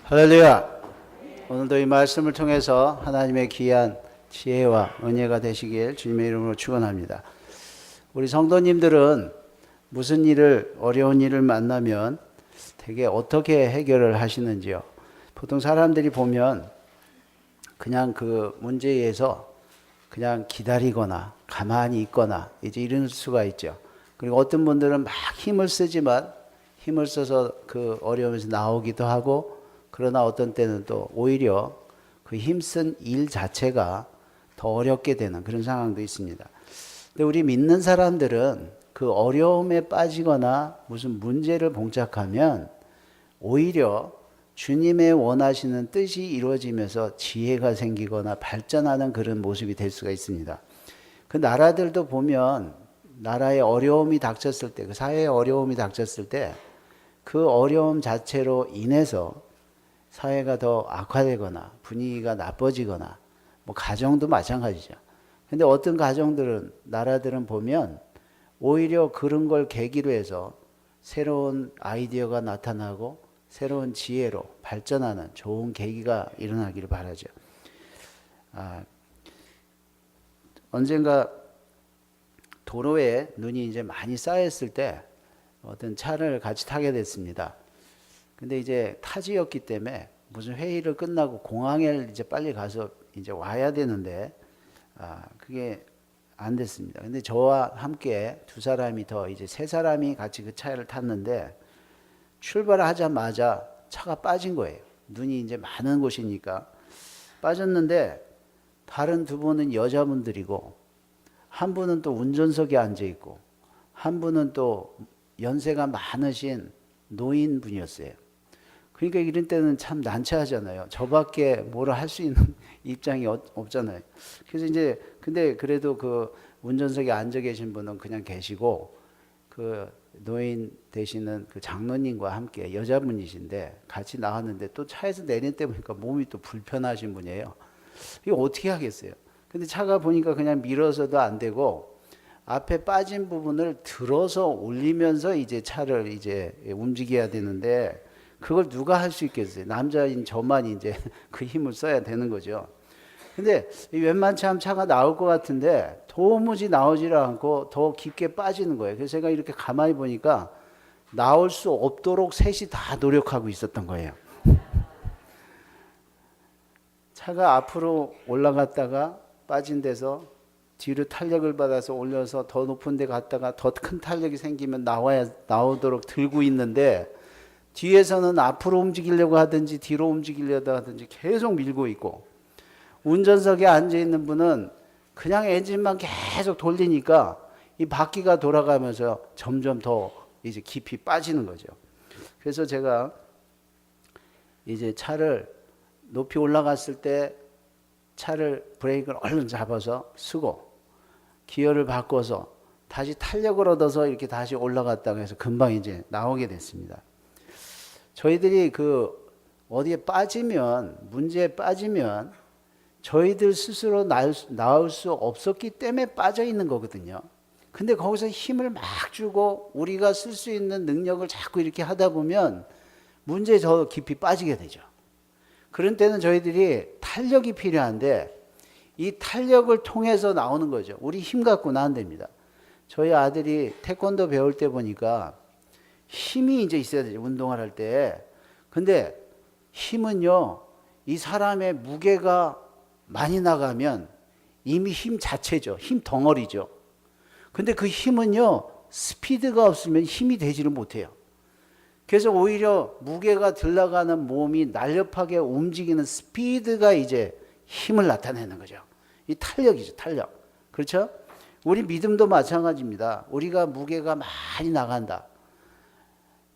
할렐루야. 오늘도 이 말씀을 통해서 하나님의 귀한 지혜와 은혜가 되시길 주님의 이름으로 축원합니다. 우리 성도님들은 무슨 일을 어려운 일을 만나면 되게 어떻게 해결을 하시는지요? 보통 사람들이 보면 그냥 그 문제에서 그냥 기다리거나 가만히 있거나 이제 이럴 수가 있죠. 그리고 어떤 분들은 막 힘을 쓰지만 힘을 써서 그 어려움에서 나오기도 하고, 그러나 어떤 때는 또 오히려 그 힘쓴 일 자체가 더 어렵게 되는 그런 상황도 있습니다. 근데 우리 믿는 사람들은 그 어려움에 빠지거나 무슨 문제를 봉착하면 오히려 주님의 원하시는 뜻이 이루어지면서 지혜가 생기거나 발전하는 그런 모습이 될 수가 있습니다. 그 나라들도 보면 나라에 어려움이 닥쳤을 때, 그 사회에 어려움이 닥쳤을 때 그 어려움 자체로 인해서 사회가 더 악화되거나 분위기가 나빠지거나, 뭐 가정도 마찬가지죠. 근데 어떤 가정들은, 나라들은 보면 오히려 그런 걸 계기로 해서 새로운 아이디어가 나타나고 새로운 지혜로 발전하는 좋은 계기가 일어나기를 바라죠. 언젠가 도로에 눈이 이제 많이 쌓였을 때 어떤 차를 같이 타게 됐습니다. 근데 이제 타지였기 때문에 무슨 회의를 끝나고 공항에 이제 빨리 가서 이제 와야 되는데, 그게 안 됐습니다. 근데 저와 함께 두 사람이 더 이제 세 사람이 같이 그 차를 탔는데, 출발하자마자 차가 빠진 거예요. 눈이 이제 많은 곳이니까 빠졌는데, 다른 두 분은 여자분들이고 한 분은 또 운전석에 앉아 있고 한 분은 또 연세가 많으신 노인분이었어요. 그러니까 이런 때는 참 난처하잖아요. 저밖에 뭐라 할 수 있는 입장이 없잖아요. 그래서 이제 근데 그래도 그 운전석에 앉아 계신 분은 그냥 계시고, 그 노인 되시는 그 장로님과 함께 여자분이신데 같이 나왔는데, 또 차에서 내릴 때 보니까 몸이 또 불편하신 분이에요. 이거 어떻게 하겠어요? 근데 차가 보니까 그냥 밀어서도 안 되고 앞에 빠진 부분을 들어서 올리면서 이제 차를 이제 움직여야 되는데, 그걸 누가 할 수 있겠어요? 남자인 저만 이제 그 힘을 써야 되는 거죠. 근데 웬만치 않으면 차가 나올 것 같은데 도무지 나오지를 않고 더 깊게 빠지는 거예요. 그래서 제가 이렇게 가만히 보니까 나올 수 없도록 셋이 다 노력하고 있었던 거예요. 차가 앞으로 올라갔다가 빠진 데서 뒤로 탄력을 받아서 올려서 더 높은 데 갔다가 더 큰 탄력이 생기면 나오도록 들고 있는데, 뒤에서는 앞으로 움직이려고 하든지 뒤로 움직이려고 하든지 계속 밀고 있고, 운전석에 앉아 있는 분은 그냥 엔진만 계속 돌리니까 이 바퀴가 돌아가면서 점점 더 이제 깊이 빠지는 거죠. 그래서 제가 이제 차를 높이 올라갔을 때 차를 브레이크를 얼른 잡아서 쓰고 기어를 바꿔서 다시 탄력을 얻어서 이렇게 다시 올라갔다가 해서 금방 이제 나오게 됐습니다. 저희들이 그 어디에 빠지면, 문제에 빠지면 저희들 스스로 나올 수 없었기 때문에 빠져 있는 거거든요. 근데 거기서 힘을 막 주고 우리가 쓸 수 있는 능력을 자꾸 이렇게 하다 보면 문제에 더 깊이 빠지게 되죠. 그런 때는 저희들이 탄력이 필요한데, 이 탄력을 통해서 나오는 거죠. 우리 힘 갖고는 안 됩니다. 저희 아들이 태권도 배울 때 보니까 힘이 이제 있어야 되죠. 운동을 할 때. 근데 힘은요, 이 사람의 무게가 많이 나가면 이미 힘 자체죠. 힘 덩어리죠. 근데 그 힘은요, 스피드가 없으면 힘이 되지를 못해요. 그래서 오히려 무게가 들어가는 몸이 날렵하게 움직이는 스피드가 이제 힘을 나타내는 거죠. 이 탄력이죠, 탄력. 그렇죠? 우리 믿음도 마찬가지입니다. 우리가 무게가 많이 나간다.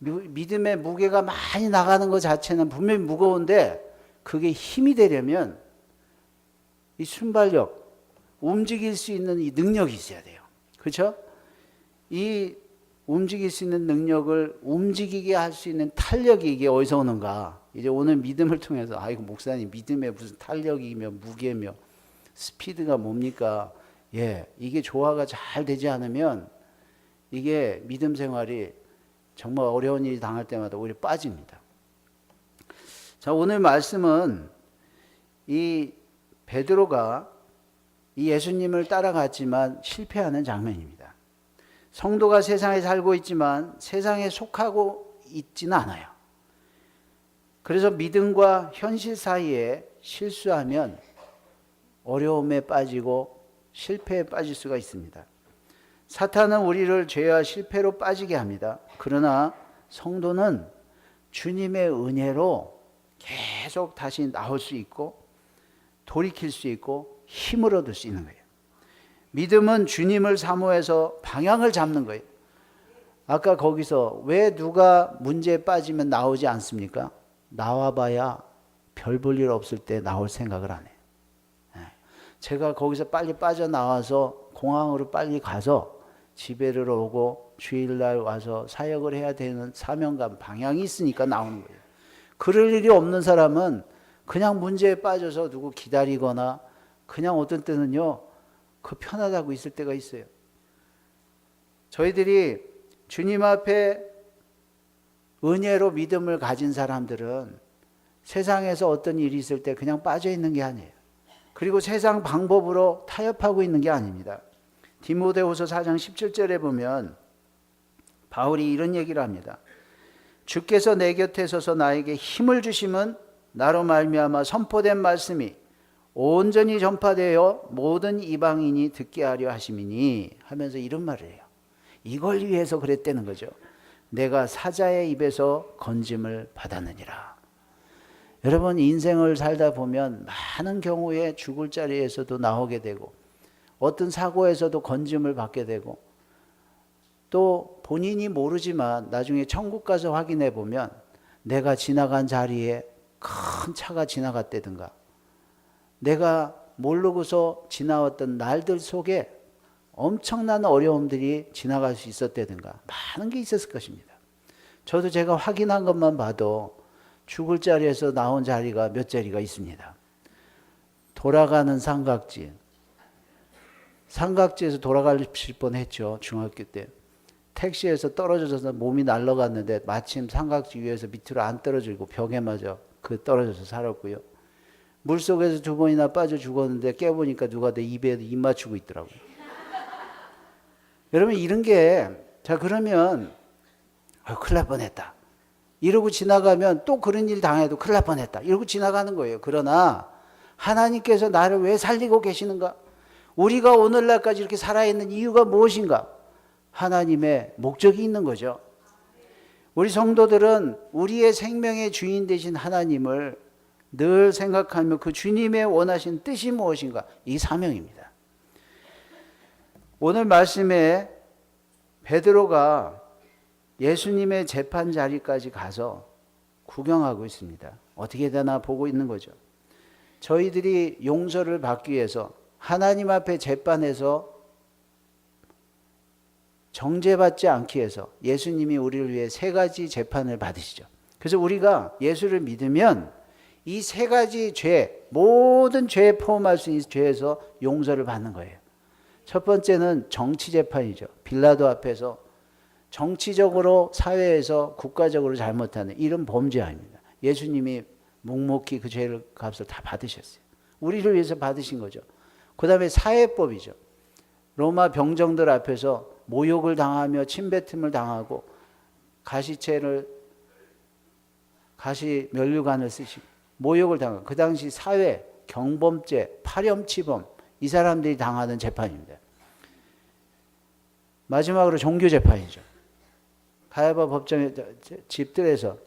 믿음의 무게가 많이 나가는 것 자체는 분명히 무거운데, 그게 힘이 되려면 이 순발력, 움직일 수 있는 이 능력이 있어야 돼요. 그렇죠? 이 움직일 수 있는 능력을 움직이게 할 수 있는 탄력이 이게 어디서 오는가? 이제 오늘 믿음을 통해서, 아이고 목사님, 믿음에 무슨 탄력이며 무게며 스피드가 뭡니까? 예, 이게 조화가 잘 되지 않으면 이게 믿음 생활이 정말 어려운 일이 당할 때마다 오히려 빠집니다. 자, 오늘 말씀은 이 베드로가 이 예수님을 따라갔지만 실패하는 장면입니다. 성도가 세상에 살고 있지만 세상에 속하고 있지는 않아요. 그래서 믿음과 현실 사이에 실수하면 어려움에 빠지고 실패에 빠질 수가 있습니다. 사탄은 우리를 죄와 실패로 빠지게 합니다. 그러나 성도는 주님의 은혜로 계속 다시 나올 수 있고 돌이킬 수 있고 힘을 얻을 수 있는 거예요. 믿음은 주님을 사모해서 방향을 잡는 거예요. 아까 거기서 왜 누가 문제에 빠지면 나오지 않습니까? 나와봐야 별 볼 일 없을 때 나올 생각을 안 해요. 제가 거기서 빨리 빠져나와서 공항으로 빨리 가서 집에를 오고 주일날 와서 사역을 해야 되는 사명감, 방향이 있으니까 나오는 거예요. 그럴 일이 없는 사람은 그냥 문제에 빠져서 누구 기다리거나 그냥 어떤 때는요, 그 편하다고 있을 때가 있어요. 저희들이 주님 앞에 은혜로 믿음을 가진 사람들은 세상에서 어떤 일이 있을 때 그냥 빠져 있는 게 아니에요. 그리고 세상 방법으로 타협하고 있는 게 아닙니다. 디모데후서 4장 17절에 보면 바울이 이런 얘기를 합니다. 주께서 내 곁에 서서 나에게 힘을 주심은 나로 말미암아 선포된 말씀이 온전히 전파되어 모든 이방인이 듣게 하려 하심이니 하면서 이런 말을 해요. 이걸 위해서 그랬다는 거죠. 내가 사자의 입에서 건짐을 받았느니라. 여러분, 인생을 살다 보면 많은 경우에 죽을 자리에서도 나오게 되고 어떤 사고에서도 건짐을 받게 되고 또 본인이 모르지만 나중에 천국 가서 확인해 보면 내가 지나간 자리에 큰 차가 지나갔다든가 내가 모르고서 지나왔던 날들 속에 엄청난 어려움들이 지나갈 수 있었다든가 많은 게 있었을 것입니다. 저도 제가 확인한 것만 봐도 죽을 자리에서 나온 자리가 몇 자리가 있습니다. 돌아가는 삼각지. 삼각지에서 돌아가실 뻔했죠. 중학교 때. 택시에서 떨어져서 몸이 날아갔는데 마침 삼각지 위에서 밑으로 안 떨어지고 벽에 맞아 떨어져서 살았고요. 물속에서 2번이나 빠져 죽었는데 깨보니까 누가 내 입에 입 맞추고 있더라고요. 여러분, 이런 게, 자, 그러면 큰일 날 뻔했다 이러고 지나가면 또 그런 일 당해도 큰일 날 뻔했다 이러고 지나가는 거예요. 그러나 하나님께서 나를 왜 살리고 계시는가? 우리가 오늘날까지 이렇게 살아있는 이유가 무엇인가? 하나님의 목적이 있는 거죠. 우리 성도들은 우리의 생명의 주인 되신 하나님을 늘 생각하며 그 주님의 원하신 뜻이 무엇인가? 이 사명입니다. 오늘 말씀에 베드로가 예수님의 재판 자리까지 가서 구경하고 있습니다. 어떻게 되나 보고 있는 거죠. 저희들이 용서를 받기 위해서 하나님 앞에 재판에서 정죄받지 않기 위해서 예수님이 우리를 위해 3가지 재판을 받으시죠. 그래서 우리가 예수를 믿으면 이 3가지 죄, 모든 죄에 포함할 수 있는 죄에서 용서를 받는 거예요. 첫 번째는 정치 재판이죠. 빌라도 앞에서 정치적으로 사회에서 국가적으로 잘못하는 이런 범죄입니다. 예수님이 묵묵히 그 죄를 값을 다 받으셨어요. 우리를 위해서 받으신 거죠. 그 다음에 사회법이죠. 로마 병정들 앞에서 모욕을 당하며 침뱉음을 당하고 가시 면류관을 쓰시고 모욕을 당하고 그 당시 사회 경범죄, 파렴치범 이 사람들이 당하는 재판입니다. 마지막으로 종교 재판이죠. 가야바 법정의 집들에서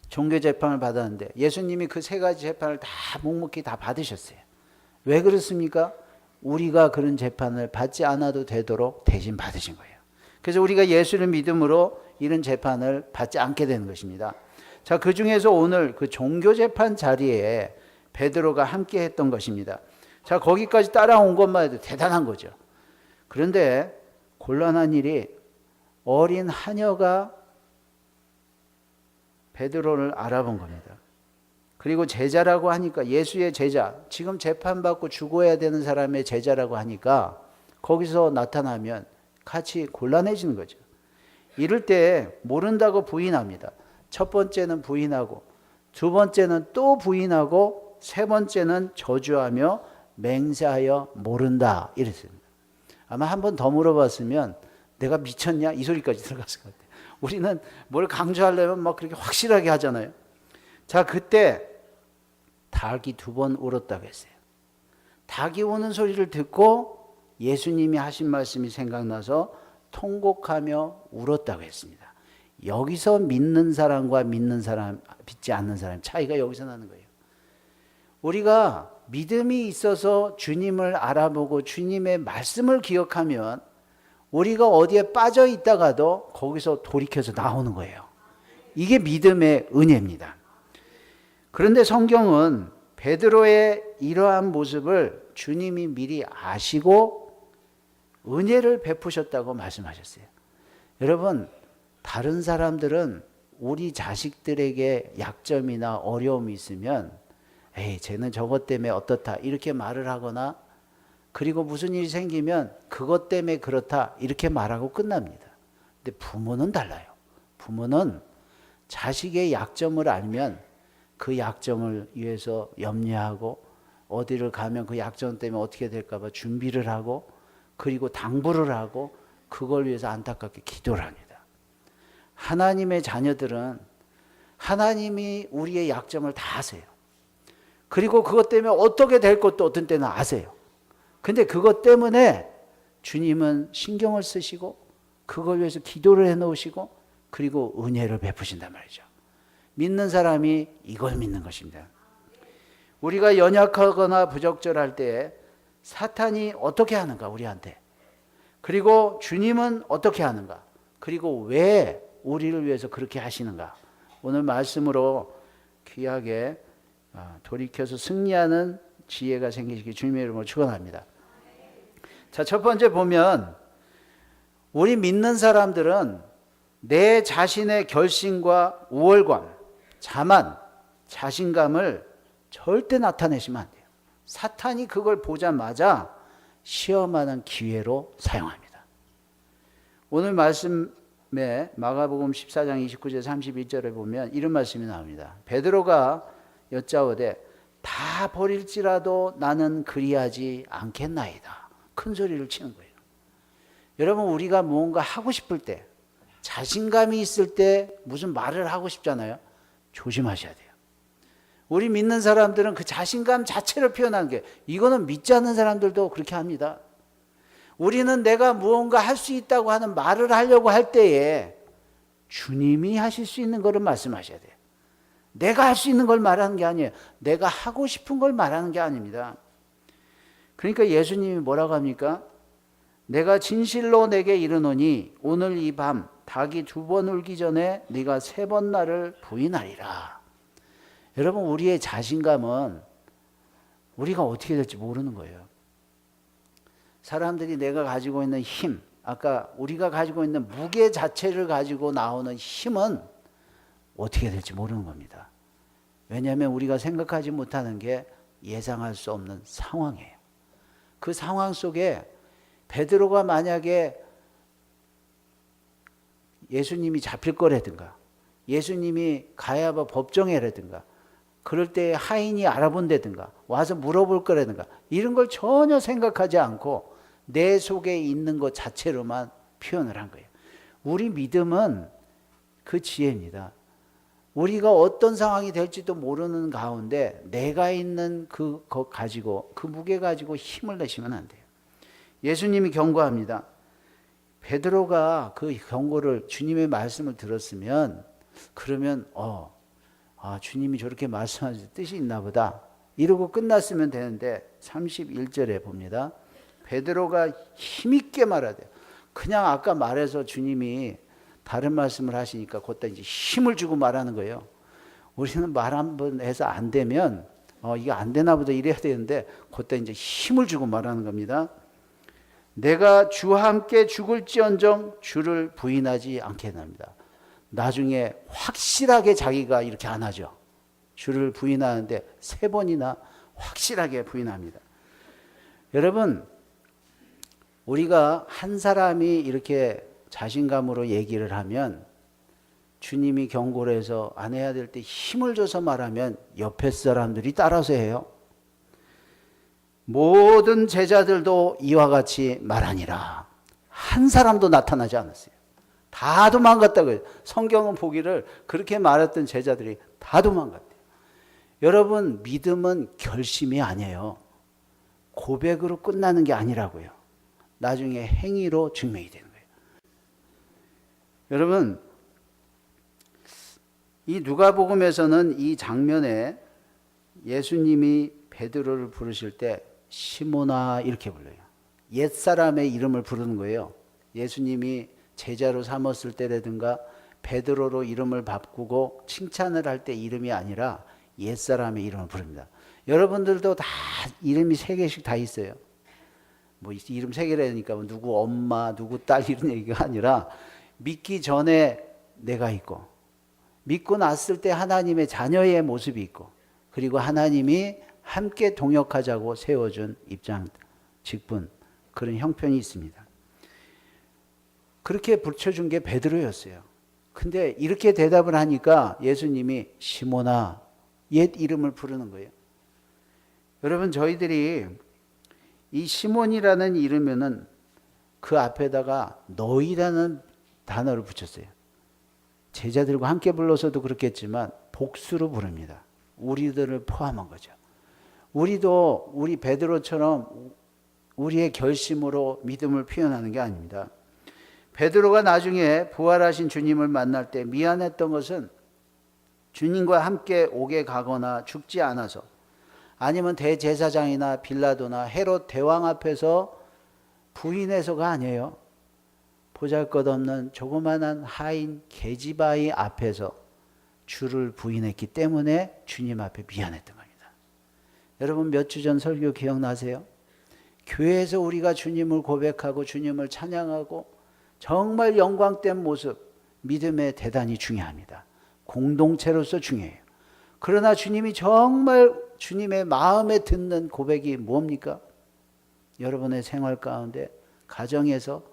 종교 재판을 받았는데 예수님이 그 3가지 재판을 다 묵묵히 다 받으셨어요. 왜 그렇습니까? 우리가 그런 재판을 받지 않아도 되도록 대신 받으신 거예요. 그래서 우리가 예수를 믿음으로 이런 재판을 받지 않게 되는 것입니다. 자, 그 중에서 오늘 그 종교 재판 자리에 베드로가 함께 했던 것입니다. 자, 거기까지 따라온 것만 해도 대단한 거죠. 그런데 곤란한 일이 어린 하녀가 베드로를 알아본 겁니다. 그리고 제자라고 하니까 예수의 제자, 지금 재판받고 죽어야 되는 사람의 제자라고 하니까 거기서 나타나면 같이 곤란해지는 거죠. 이럴 때 모른다고 부인합니다. 첫 번째는 부인하고 두 번째는 또 부인하고 세 번째는 저주하며 맹세하여 모른다 이랬습니다. 아마 한 번 더 물어봤으면 내가 미쳤냐 이 소리까지 들어갔을 것 같아요. 우리는 뭘 강조하려면 막 그렇게 확실하게 하잖아요. 자, 그때 닭이 두 번 울었다고 했어요. 닭이 우는 소리를 듣고 예수님이 하신 말씀이 생각나서 통곡하며 울었다고 했습니다. 여기서 믿는 사람과 믿는 사람, 믿지 않는 사람 차이가 여기서 나는 거예요. 우리가 믿음이 있어서 주님을 알아보고 주님의 말씀을 기억하면 우리가 어디에 빠져 있다가도 거기서 돌이켜서 나오는 거예요. 이게 믿음의 은혜입니다. 그런데 성경은 베드로의 이러한 모습을 주님이 미리 아시고 은혜를 베푸셨다고 말씀하셨어요. 여러분, 다른 사람들은 우리 자식들에게 약점이나 어려움이 있으면 에이, 쟤는 저것 때문에 어떻다 이렇게 말을 하거나 그리고 무슨 일이 생기면 그것 때문에 그렇다 이렇게 말하고 끝납니다. 근데 부모는 달라요. 부모는 자식의 약점을 알면 그 약점을 위해서 염려하고 어디를 가면 그 약점 때문에 어떻게 될까 봐 준비를 하고 그리고 당부를 하고 그걸 위해서 안타깝게 기도를 합니다. 하나님의 자녀들은 하나님이 우리의 약점을 다 아세요. 그리고 그것 때문에 어떻게 될 것도 어떤 때는 아세요. 근데 그것 때문에 주님은 신경을 쓰시고 그걸 위해서 기도를 해놓으시고 그리고 은혜를 베푸신단 말이죠. 믿는 사람이 이걸 믿는 것입니다. 우리가 연약하거나 부적절할 때 사탄이 어떻게 하는가 우리한테, 그리고 주님은 어떻게 하는가, 그리고 왜 우리를 위해서 그렇게 하시는가, 오늘 말씀으로 귀하게 돌이켜서 승리하는 지혜가 생기시기 주님의 이름으로 축원합니다. 자, 첫 번째 보면 우리 믿는 사람들은 내 자신의 결심과 우월감, 자만, 자신감을 절대 나타내시면 안 돼요. 사탄이 그걸 보자마자 시험하는 기회로 사용합니다. 오늘 말씀에 마가복음 14장 29절 31절에 보면 이런 말씀이 나옵니다. 베드로가 여짜오되 다 버릴지라도 나는 그리하지 않겠나이다. 큰 소리를 치는 거예요. 여러분, 우리가 뭔가 하고 싶을 때, 자신감이 있을 때 무슨 말을 하고 싶잖아요. 조심하셔야 돼요. 우리 믿는 사람들은 그 자신감 자체를 표현하는 게, 이거는 믿지 않는 사람들도 그렇게 합니다. 우리는 내가 무언가 할 수 있다고 하는 말을 하려고 할 때에 주님이 하실 수 있는 것을 말씀하셔야 돼요. 내가 할 수 있는 걸 말하는 게 아니에요. 내가 하고 싶은 걸 말하는 게 아닙니다. 그러니까 예수님이 뭐라고 합니까? 내가 진실로 내게 이르노니 오늘 이 밤 닭이 두 번 울기 전에 네가 세 번 나를 부인하리라. 여러분, 우리의 자신감은 우리가 어떻게 될지 모르는 거예요. 사람들이 내가 가지고 있는 힘, 아까 우리가 가지고 있는 무게 자체를 가지고 나오는 힘은 어떻게 될지 모르는 겁니다. 왜냐하면 우리가 생각하지 못하는 게 예상할 수 없는 상황이에요. 그 상황 속에 베드로가 만약에 예수님이 잡힐 거라든가 예수님이 가야바 법정에라든가 그럴 때 하인이 알아본다든가 와서 물어볼 거라든가 이런 걸 전혀 생각하지 않고 내 속에 있는 것 자체로만 표현을 한 거예요. 우리 믿음은 그 지혜입니다. 우리가 어떤 상황이 될지도 모르는 가운데 내가 있는 그것 가지고, 그 무게 가지고 힘을 내시면 안 돼요. 예수님이 경고합니다. 베드로가 그 경고를, 주님의 말씀을 들었으면 그러면 주님이 저렇게 말씀하실 뜻이 있나 보다 이러고 끝났으면 되는데 31절에 봅니다. 베드로가 힘있게 말하되, 그냥 아까 말해서 주님이 다른 말씀을 하시니까 그때 이제 힘을 주고 말하는 거예요. 우리는 말 한 번 해서 안 되면 이게 안 되나 보다 이래야 되는데 그때 이제 힘을 주고 말하는 겁니다. 내가 주와 함께 죽을지언정 주를 부인하지 않겠나이다. 나중에 확실하게 자기가 이렇게 안 하죠. 주를 부인하는데 3번이나 확실하게 부인합니다. 여러분, 우리가 한 사람이 이렇게 자신감으로 얘기를 하면 주님이 경고를 해서 안 해야 될 때 힘을 줘서 말하면 옆에 사람들이 따라서 해요. 모든 제자들도 이와 같이 말하니라. 한 사람도 나타나지 않았어요. 다 도망갔다고요. 성경은 보기를 그렇게 말했던 제자들이 다 도망갔대요. 여러분, 믿음은 결심이 아니에요. 고백으로 끝나는 게 아니라고요. 나중에 행위로 증명이 되는 거예요. 여러분, 이 누가복음에서는 이 장면에 예수님이 베드로를 부르실 때 시몬아 이렇게 불러요. 옛사람의 이름을 부르는 거예요. 예수님이 제자로 삼았을 때라든가 베드로로 이름을 바꾸고 칭찬을 할 때 이름이 아니라 옛사람의 이름을 부릅니다. 여러분들도 다 이름이 3개씩 다 있어요. 뭐 이름 3개라니까 뭐 누구 엄마, 누구 딸 이런 얘기가 아니라 믿기 전에 내가 있고 믿고 났을 때 하나님의 자녀의 모습이 있고 그리고 하나님이 함께 동역하자고 세워준 입장, 직분, 그런 형편이 있습니다. 그렇게 붙여준 게 베드로였어요. 근데 이렇게 대답을 하니까 예수님이 시몬아, 옛 이름을 부르는 거예요. 여러분, 저희들이 이 시몬이라는 이름에는 그 앞에다가 너희라는 단어를 붙였어요. 제자들과 함께 불러서도 그렇겠지만 복수로 부릅니다. 우리들을 포함한 거죠. 우리도 우리 베드로처럼 우리의 결심으로 믿음을 표현하는 게 아닙니다. 베드로가 나중에 부활하신 주님을 만날 때 미안했던 것은 주님과 함께 옥에 가거나 죽지 않아서 아니면 대제사장이나 빌라도나 헤롯 대왕 앞에서 부인해서가 아니에요. 보잘것없는 조그만한 하인 계지바이 앞에서 주를 부인했기 때문에 주님 앞에 미안했던 겁니다. 여러분, 몇 주 전 설교 기억나세요? 교회에서 우리가 주님을 고백하고 주님을 찬양하고 정말 영광된 모습, 믿음에 대단히 중요합니다. 공동체로서 중요해요. 그러나 주님이 정말 주님의 마음에 듣는 고백이 뭡니까? 여러분의 생활 가운데, 가정에서,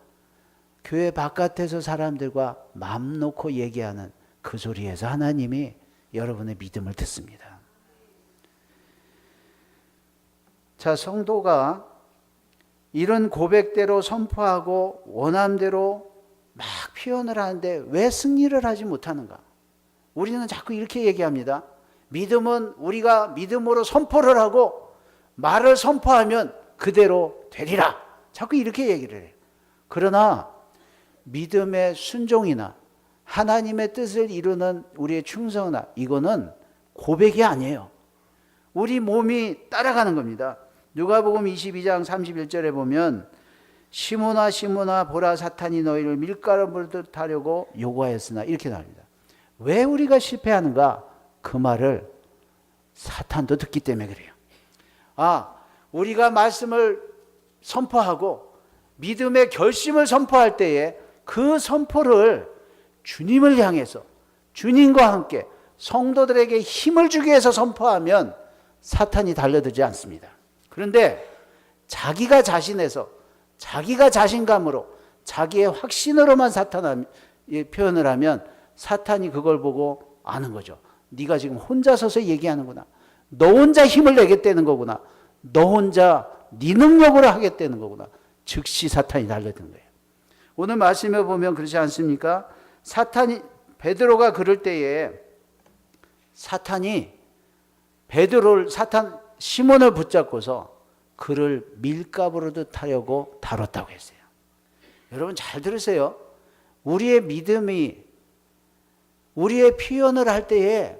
교회 바깥에서 사람들과 맘 놓고 얘기하는 그 소리에서 하나님이 여러분의 믿음을 듣습니다. 자, 성도가 이런 고백대로 선포하고 원함대로 막 표현을 하는데 왜 승리를 하지 못하는가? 우리는 자꾸 이렇게 얘기합니다. 믿음은 우리가 믿음으로 선포를 하고 말을 선포하면 그대로 되리라. 자꾸 이렇게 얘기를 해요. 그러나 믿음의 순종이나 하나님의 뜻을 이루는 우리의 충성이나 이거는 고백이 아니에요. 우리 몸이 따라가는 겁니다. 누가복음 22장 31절에 보면 시몬아 시몬아 보라 사탄이 너희를 밀가루 듯 하려고 요구하였으나 이렇게 나옵니다. 왜 우리가 실패하는가? 그 말을 사탄도 듣기 때문에 그래요. 우리가 말씀을 선포하고 믿음의 결심을 선포할 때에 그 선포를 주님을 향해서 주님과 함께 성도들에게 힘을 주기 위해서 선포하면 사탄이 달려들지 않습니다. 그런데 자기가 자신에서 자기가 자신감으로 자기의 확신으로만 표현을 하면 사탄이 그걸 보고 아는 거죠. 네가 지금 혼자 서서 얘기하는구나. 너 혼자 힘을 내겠다는 거구나. 너 혼자 네 능력으로 하겠다는 거구나. 즉시 사탄이 달려든 거예요. 오늘 말씀에 보면 그렇지 않습니까? 베드로가 그럴 때에 사탄이 시몬을 붙잡고서 그를 밀가부르듯 하려고 다뤘다고 했어요. 여러분 잘 들으세요. 우리의 믿음이 우리의 표현을 할 때에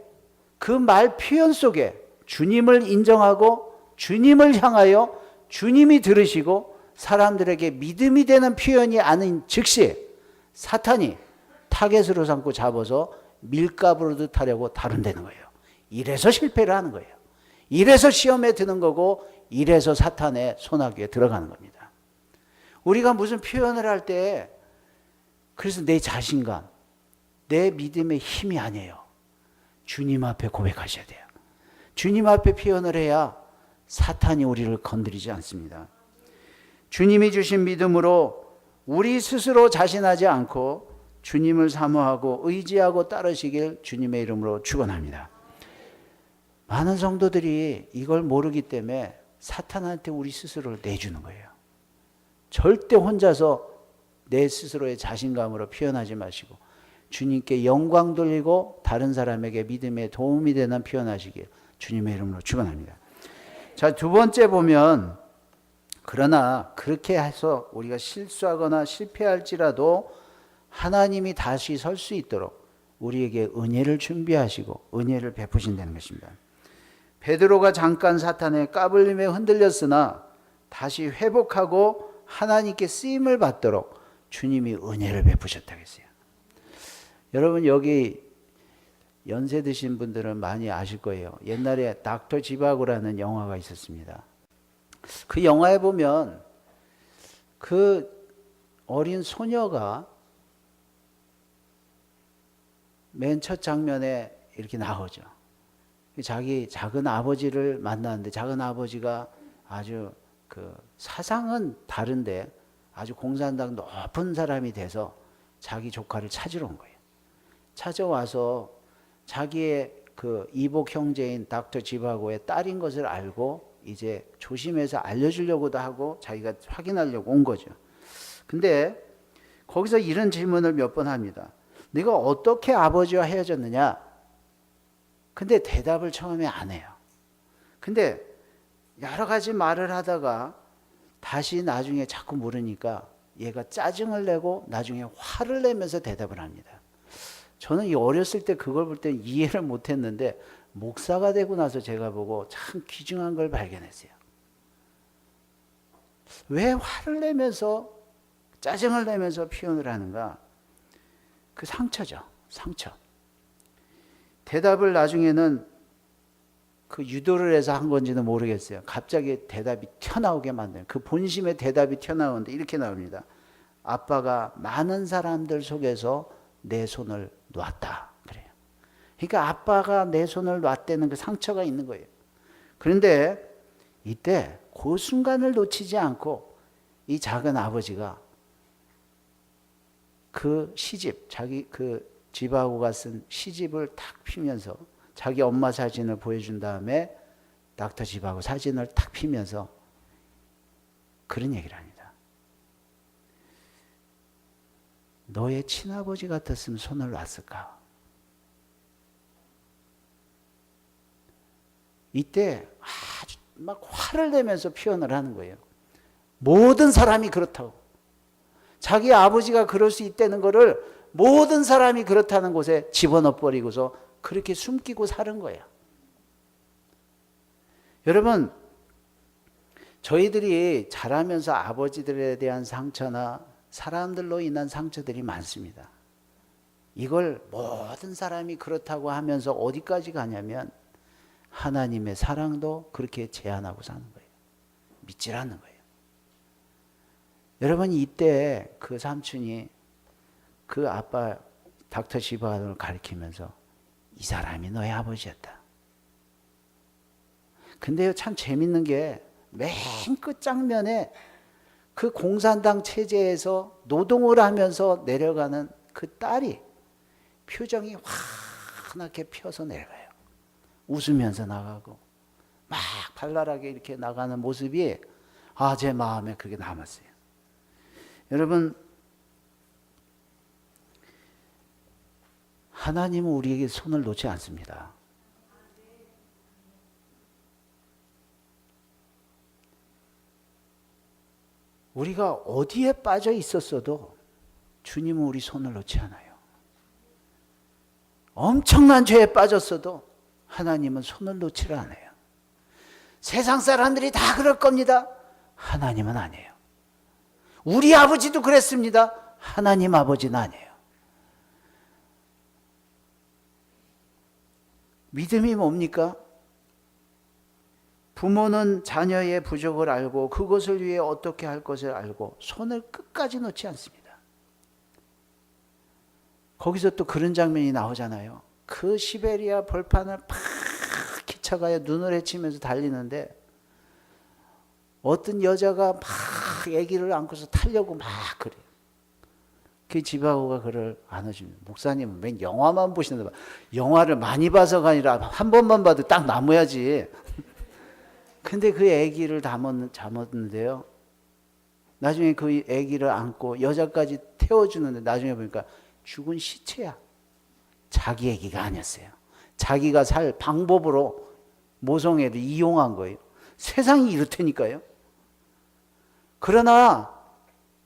그 말 표현 속에 주님을 인정하고 주님을 향하여 주님이 들으시고 사람들에게 믿음이 되는 표현이 아닌 즉시 사탄이 타겟으로 삼고 잡아서 밀가부르듯 하려고 다룬다는 거예요. 이래서 실패를 하는 거예요. 이래서 시험에 드는 거고 이래서 사탄의 손아귀에 들어가는 겁니다. 우리가 무슨 표현을 할 때 그래서 내 자신감, 내 믿음의 힘이 아니에요. 주님 앞에 고백하셔야 돼요. 주님 앞에 표현을 해야 사탄이 우리를 건드리지 않습니다. 주님이 주신 믿음으로 우리 스스로 자신하지 않고 주님을 사모하고 의지하고 따르시길 주님의 이름으로 축원합니다. 많은 성도들이 이걸 모르기 때문에 사탄한테 우리 스스로를 내주는 거예요. 절대 혼자서 내 스스로의 자신감으로 표현하지 마시고 주님께 영광 돌리고 다른 사람에게 믿음에 도움이 되는 표현하시길 주님의 이름으로 축원합니다. 자, 두 번째 보면 그러나 그렇게 해서 우리가 실수하거나 실패할지라도 하나님이 다시 설 수 있도록 우리에게 은혜를 준비하시고 은혜를 베푸신다는 것입니다. 베드로가 잠깐 사탄의 까불림에 흔들렸으나 다시 회복하고 하나님께 쓰임을 받도록 주님이 은혜를 베푸셨다고 했어요. 여러분 여기 연세 드신 분들은 많이 아실 거예요. 옛날에 닥터 지바고라는 영화가 있었습니다. 그 영화에 보면 그 어린 소녀가 맨 첫 장면에 이렇게 나오죠. 자기 작은 아버지를 만났는데 작은 아버지가 아주 그 사상은 다른데 아주 공산당 높은 사람이 돼서 자기 조카를 찾으러 온 거예요. 찾아와서 자기의 그 이복 형제인 닥터 지바고의 딸인 것을 알고 이제 조심해서 알려주려고도 하고 자기가 확인하려고 온 거죠. 근데 거기서 이런 질문을 몇 번 합니다. 네가 어떻게 아버지와 헤어졌느냐? 근데 대답을 처음에 안 해요. 근데 여러 가지 말을 하다가 다시 나중에 자꾸 물으니까 얘가 짜증을 내고 나중에 화를 내면서 대답을 합니다. 저는 이 어렸을 때 그걸 볼 때 이해를 못했는데 목사가 되고 나서 제가 보고 참 귀중한 걸 발견했어요. 왜 화를 내면서 짜증을 내면서 표현을 하는가? 그 상처죠. 상처. 대답을 나중에는 그 유도를 해서 한 건지는 모르겠어요. 갑자기 대답이 튀어나오게 만드는 그 본심의 대답이 튀어나오는데 이렇게 나옵니다. 아빠가 많은 사람들 속에서 내 손을 놨다. 그래요. 그러니까 아빠가 내 손을 놨다는 그 상처가 있는 거예요. 그런데 이때 그 순간을 놓치지 않고 이 작은 아버지가 그 시집, 자기 그 지바고가 쓴 시집을 탁 피면서 자기 엄마 사진을 보여준 다음에 닥터 지바고 사진을 탁 피면서 그런 얘기를 합니다. 너의 친아버지 같았으면 손을 놨을까? 이때 아주 막 화를 내면서 표현을 하는 거예요. 모든 사람이 그렇다고. 자기 아버지가 그럴 수 있다는 거를 모든 사람이 그렇다는 곳에 집어넣어 버리고서 그렇게 숨기고 사는 거예요. 여러분, 저희들이 자라면서 아버지들에 대한 상처나 사람들로 인한 상처들이 많습니다. 이걸 모든 사람이 그렇다고 하면서 어디까지 가냐면 하나님의 사랑도 그렇게 제한하고 사는 거예요. 믿질 않는 거예요. 여러분, 이때 그 삼촌이 그 아빠 닥터 지바고를 가리키면서 이 사람이 너의 아버지였다. 근데요, 참 재밌는 게 맨 끝장면에 그 공산당 체제에서 노동을 하면서 내려가는 그 딸이 표정이 환하게 펴서 내려가요. 웃으면서 나가고 막 발랄하게 이렇게 나가는 모습이 제 마음에 그게 남았어요. 여러분, 하나님은 우리에게 손을 놓지 않습니다. 우리가 어디에 빠져 있었어도 주님은 우리 손을 놓지 않아요. 엄청난 죄에 빠졌어도 하나님은 손을 놓지를 않아요. 세상 사람들이 다 그럴 겁니다. 하나님은 아니에요. 우리 아버지도 그랬습니다. 하나님 아버지는 아니에요. 믿음이 뭡니까? 부모는 자녀의 부족을 알고 그것을 위해 어떻게 할 것을 알고 손을 끝까지 놓지 않습니다. 거기서 또 그런 장면이 나오잖아요. 그 시베리아 벌판을 팍 기차가 눈을 헤치면서 달리는데 어떤 여자가 막 아기를 안고서 타려고 막 그래요. 그 집하고가 그를 안아줍니다. 목사님은 맨 영화만 보시는데 영화를 많이 봐서가 아니라 한 번만 봐도 딱 남아야지. 근데 그 아기를 잠었는데요. 나중에 그 아기를 안고 여자까지 태워주는데 나중에 보니까 죽은 시체야. 자기 아기가 아니었어요. 자기가 살 방법으로 모성애를 이용한 거예요. 세상이 이렇다니까요. 그러나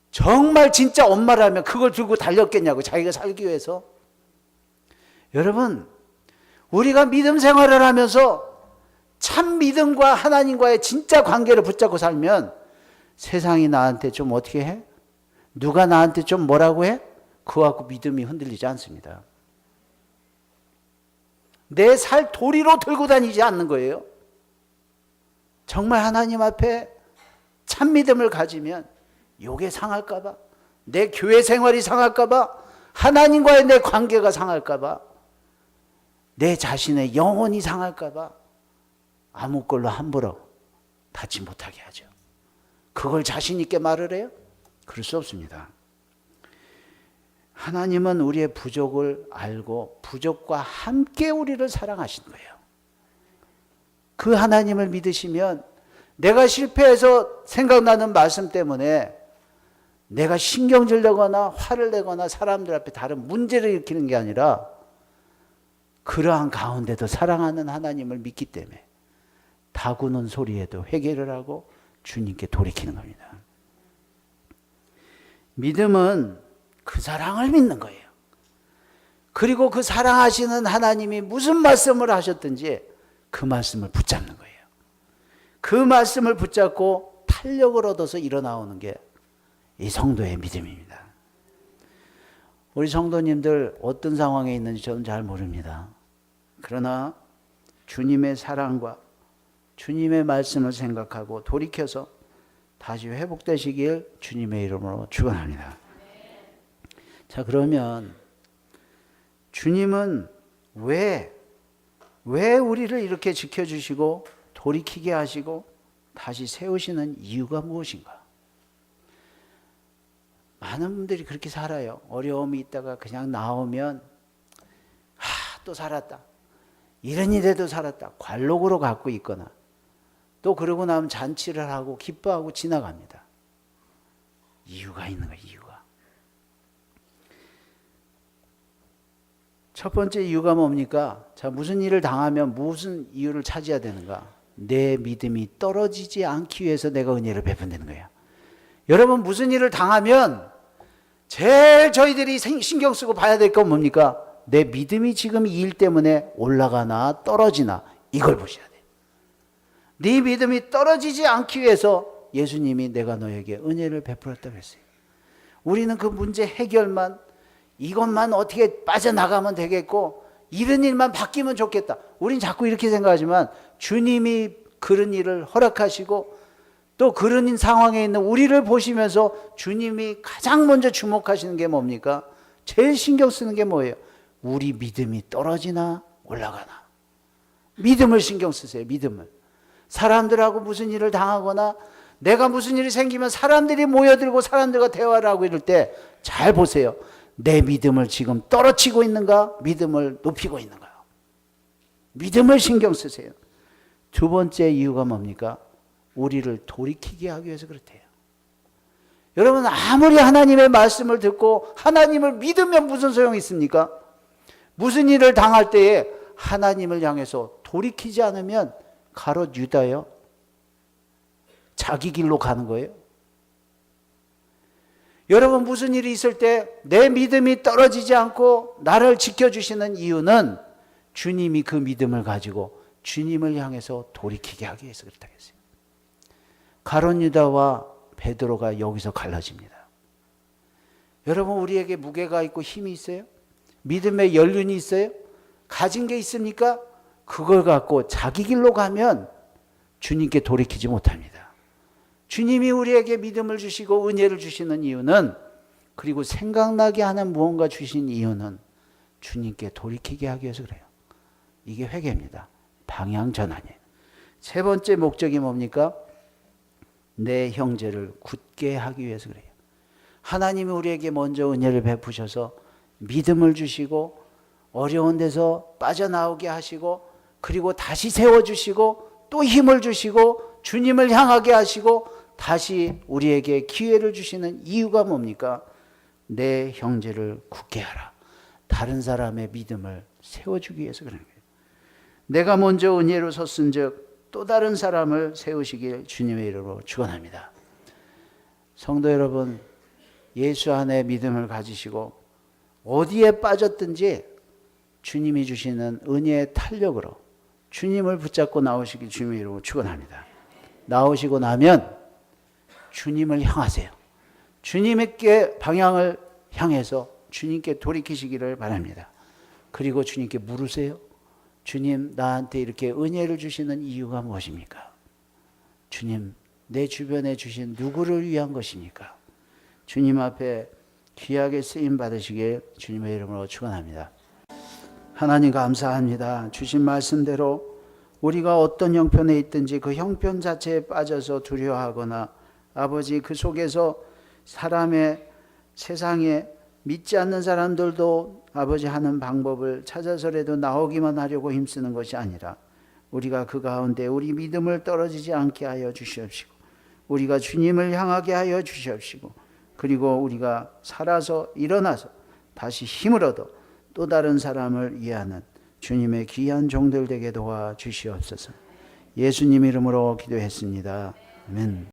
정말 진짜 엄마라면 그걸 들고 달렸겠냐고, 자기가 살기 위해서. 여러분, 우리가 믿음 생활을 하면서 참 믿음과 하나님과의 진짜 관계를 붙잡고 살면 세상이 나한테 좀 어떻게 해? 누가 나한테 좀 뭐라고 해? 그거 갖고 믿음이 흔들리지 않습니다. 내 살 도리로 들고 다니지 않는 거예요. 정말 하나님 앞에 참 믿음을 가지면 요게 상할까 봐, 내 교회 생활이 상할까 봐, 하나님과의 내 관계가 상할까 봐, 내 자신의 영혼이 상할까 봐 아무 걸로 함부로 닿지 못하게 하죠. 그걸 자신 있게 말을 해요? 그럴 수 없습니다. 하나님은 우리의 부족을 알고 부족과 함께 우리를 사랑하신 거예요. 그 하나님을 믿으시면 내가 실패해서 생각나는 말씀 때문에 내가 신경질 내거나 화를 내거나 사람들 앞에 다른 문제를 일으키는 게 아니라 그러한 가운데도 사랑하는 하나님을 믿기 때문에 다구는 소리에도 회개를 하고 주님께 돌이키는 겁니다. 믿음은 그 사랑을 믿는 거예요. 그리고 그 사랑하시는 하나님이 무슨 말씀을 하셨든지 그 말씀을 붙잡는 거예요. 그 말씀을 붙잡고 탄력을 얻어서 일어나오는 게 이 성도의 믿음입니다. 우리 성도님들 어떤 상황에 있는지 저는 잘 모릅니다. 그러나 주님의 사랑과 주님의 말씀을 생각하고 돌이켜서 다시 회복되시길 주님의 이름으로 축원합니다. 자, 그러면 주님은 왜 우리를 이렇게 지켜주시고 돌이키게 하시고 다시 세우시는 이유가 무엇인가? 많은 분들이 그렇게 살아요. 어려움이 있다가 그냥 나오면 또 살았다. 이런 일에도 살았다. 관록으로 갖고 있거나 또 그러고 나면 잔치를 하고 기뻐하고 지나갑니다. 이유가 있는 거예요. 이유가. 첫 번째 이유가 뭡니까? 자, 무슨 일을 당하면 무슨 이유를 찾아야 되는가? 내 믿음이 떨어지지 않기 위해서 내가 은혜를 베푼다는 거예요. 여러분, 무슨 일을 당하면 제일 저희들이 신경 쓰고 봐야 될 건 뭡니까? 내 믿음이 지금 이 일 때문에 올라가나 떨어지나 이걸 보셔야 돼요. 네 믿음이 떨어지지 않기 위해서 예수님이 내가 너에게 은혜를 베풀었다고 했어요. 우리는 그 문제 해결만, 이것만 어떻게 빠져나가면 되겠고 이런 일만 바뀌면 좋겠다. 우린 자꾸 이렇게 생각하지만 주님이 그런 일을 허락하시고 또 그런 상황에 있는 우리를 보시면서 주님이 가장 먼저 주목하시는 게 뭡니까? 제일 신경 쓰는 게 뭐예요? 우리 믿음이 떨어지나 올라가나. 믿음을 신경 쓰세요. 믿음을. 사람들하고 무슨 일을 당하거나 내가 무슨 일이 생기면 사람들이 모여들고 사람들과 대화를 하고 이럴 때 잘 보세요. 내 믿음을 지금 떨어치고 있는가? 믿음을 높이고 있는가? 믿음을 신경 쓰세요. 두 번째 이유가 뭡니까? 우리를 돌이키게 하기 위해서 그렇대요. 여러분, 아무리 하나님의 말씀을 듣고 하나님을 믿으면 무슨 소용이 있습니까? 무슨 일을 당할 때에 하나님을 향해서 돌이키지 않으면 가롯 유다요, 자기 길로 가는 거예요. 여러분, 무슨 일이 있을 때 내 믿음이 떨어지지 않고 나를 지켜주시는 이유는 주님이 그 믿음을 가지고 주님을 향해서 돌이키게 하기 위해서 그렇다고 했어요. 가롯 유다와 베드로가 여기서 갈라집니다. 여러분, 우리에게 무게가 있고 힘이 있어요? 믿음의 연륜이 있어요? 가진 게 있습니까? 그걸 갖고 자기 길로 가면 주님께 돌이키지 못합니다. 주님이 우리에게 믿음을 주시고 은혜를 주시는 이유는, 그리고 생각나게 하는 무언가 주신 이유는 주님께 돌이키게 하기 위해서 그래요. 이게 회개입니다. 방향 전환이에요. 세 번째 목적이 뭡니까? 내 형제를 굳게 하기 위해서 그래요. 하나님이 우리에게 먼저 은혜를 베푸셔서 믿음을 주시고 어려운 데서 빠져나오게 하시고 그리고 다시 세워주시고 또 힘을 주시고 주님을 향하게 하시고 다시 우리에게 기회를 주시는 이유가 뭡니까? 내 형제를 굳게 하라. 다른 사람의 믿음을 세워주기 위해서 그러는 거예요. 내가 먼저 은혜로 섰은즉 또 다른 사람을 세우시길 주님의 이름으로 축원합니다. 성도 여러분, 예수 안에 믿음을 가지시고 어디에 빠졌든지 주님이 주시는 은혜의 탄력으로 주님을 붙잡고 나오시길 주님의 이름으로 축원합니다. 나오시고 나면 주님을 향하세요. 주님께 방향을 향해서 주님께 돌이키시기를 바랍니다. 그리고 주님께 물으세요. 주님, 나한테 이렇게 은혜를 주시는 이유가 무엇입니까? 주님, 내 주변에 주신 누구를 위한 것입니까? 주님 앞에 귀하게 쓰임 받으시길 주님의 이름으로 축원합니다. 하나님 감사합니다. 주신 말씀대로 우리가 어떤 형편에 있든지 그 형편 자체에 빠져서 두려워하거나 아버지 그 속에서 사람의 세상에 믿지 않는 사람들도 아버지 하는 방법을 찾아서라도 나오기만 하려고 힘쓰는 것이 아니라 우리가 그 가운데 우리 믿음을 떨어지지 않게 하여 주시옵시고 우리가 주님을 향하게 하여 주시옵시고 그리고 우리가 살아서 일어나서 다시 힘을 얻어 또 다른 사람을 이해하는 주님의 귀한 종들 되게 도와주시옵소서. 예수님 이름으로 기도했습니다. 아멘.